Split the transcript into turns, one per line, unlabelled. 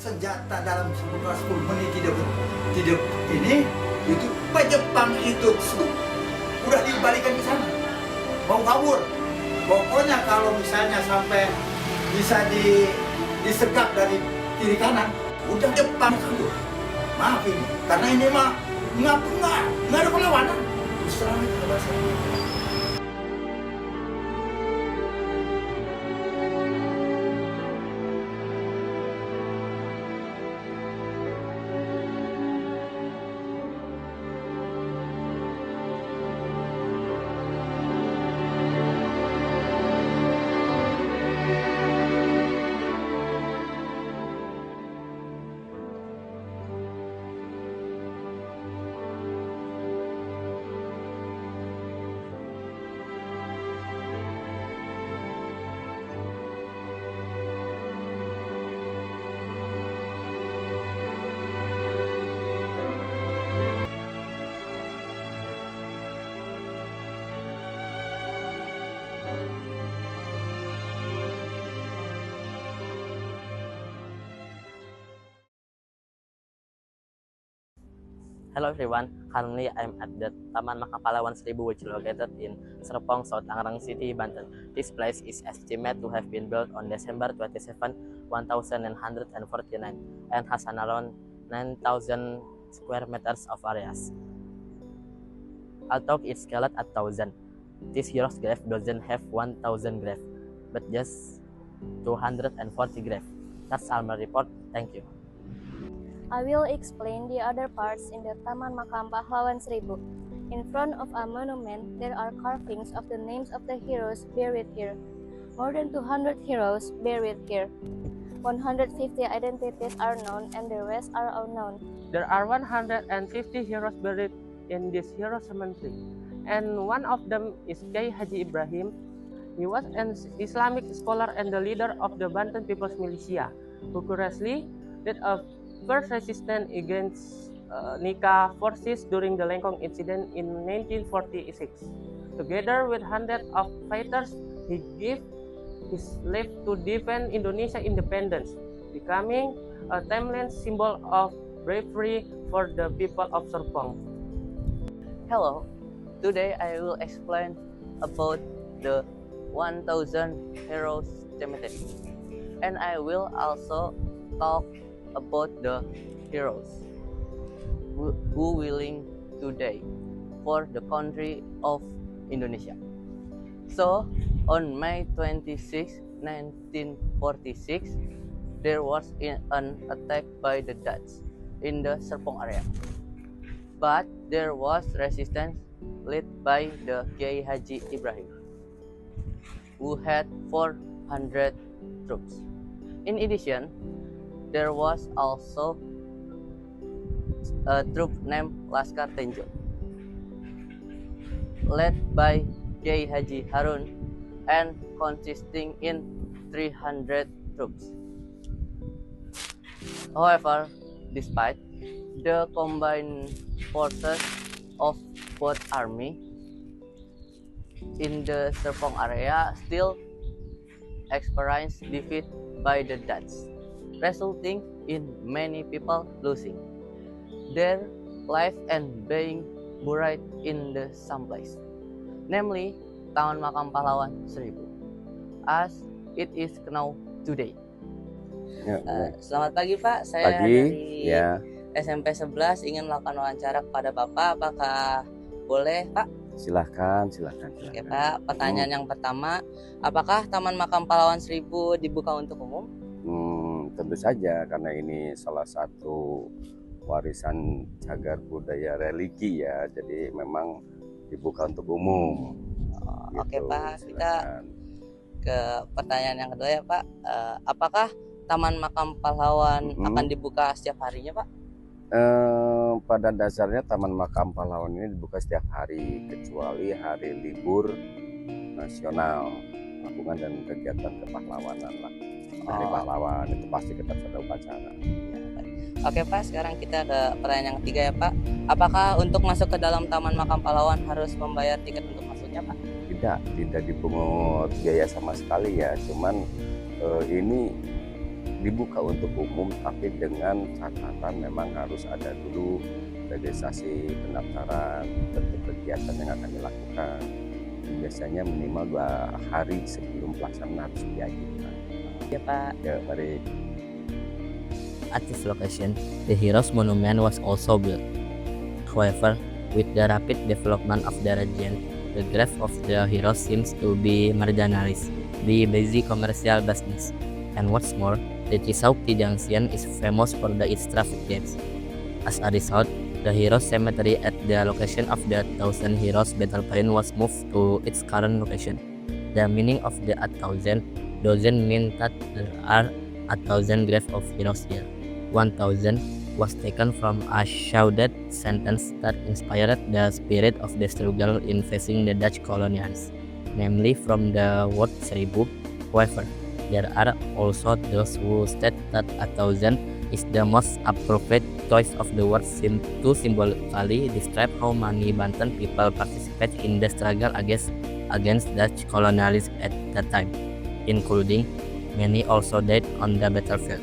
senjata dalam 10 menit tidak ini itu Pak Jepang itu udah dibalikan ke sana, mau kabur. Pokoknya kalau misalnya sampai bisa disergap dari kiri kanan, udah Jepang kabur. Maaf ini, karena ini mah nggak ada perlawanan. Terus
Hello everyone, currently I'm at the Taman Makam Pahlawan 1000 which is located in Serpong, South Tangerang City, Banten. This place is estimated to have been built on December 27, 1949 and has an around 9,000 square meters of areas. Although it's scaled at 1,000, this hero's grave doesn't have 1,000 grave, but just 240 grave. That's all my report. Thank you.
I will explain the other parts in the Taman Makam Pahlawan 1000. In front of a monument, there are carvings of the names of the heroes buried here. More than 200 heroes buried here. 150 identities are known and the rest are unknown.
There are 150 heroes buried in this hero cemetery, and one of them is Kiai Haji Ibrahim. He was an Islamic scholar and the leader of the Banten People's Militia, who courageously led a first resistance against Nika forces during the Lengkong incident in 1946. Together with hundreds of fighters, he gave his life to defend Indonesia independence, becoming a timeless symbol of bravery for the people of Serpong.
Hello, today I will explain about the 1,000 Heroes Cemetery, and I will also talk about the heroes who willing to die for the country of Indonesia. So, on May 26, 1946, there was an attack by the Dutch in the Serpong area. But there was resistance led by the Kiai Haji Ibrahim, who had 400 troops. In addition, there was also a troop named Laskar Tenjo, led by Kiai Haji Harun and consisting in 300 troops. However, despite the combined forces of both army in the Serpong area still experienced defeat by the Dutch, resulting in many people losing their life and being buried in the same place, namely Taman Makam Pahlawan 1000, as it is known today. Selamat pagi Pak, saya dari SMP 11 ingin melakukan wawancara kepada Bapak, apakah boleh Pak?
Silahkan.
Oke Pak, pertanyaan yang pertama, apakah Taman Makam Pahlawan 1000 dibuka untuk umum?
Tentu saja, karena ini salah satu warisan cagar budaya religi ya, jadi memang dibuka untuk umum.
Oke Pak, kita ke pertanyaan yang kedua ya Pak. Apakah Taman Makam Pahlawan akan dibuka setiap harinya Pak?
Pada dasarnya Taman Makam Pahlawan ini dibuka setiap hari kecuali hari libur nasional, hubungan dan kegiatan kepahlawanan lah. Hari pahlawan itu pasti kita ada upacara.
Oke Pak, sekarang kita ada pertanyaan yang ketiga ya Pak. Apakah untuk masuk ke dalam Taman Makam Pahlawan harus membayar tiket untuk masuknya Pak?
Tidak dipungut biaya sama sekali ya. Cuman ini dibuka untuk umum, tapi dengan catatan memang harus ada dulu registrasi pendaftaran, bentuk kegiatan yang akan dilakukan. Biasanya minimal 2 hari sebelum pelaksanaan harus diajukan.
Ya Pak.
Ya, mari.
At this location, the Heroes Monument was also built. However, with the rapid development of the region, the grave of the heroes seems to be marginalized, the busy commercial business. And what's more, the Cisauqui Junction is famous for its traffic jams. As a result, the Heroes Cemetery at the location of the Thousand Heroes Battlefield was moved to its current location. The meaning of the 1,000 doesn't mean that there are 1,000 graves of heroes here. 1,000 was taken from a shrouded sentence that inspired the spirit of the struggle in facing the Dutch colonialists, namely from the word seribu. However, there are also those who state that 1,000 is the most appropriate choice of the word to symbolically describe how many Banten people participate in the struggle against Dutch colonialism at that time, including many also died on the battlefield.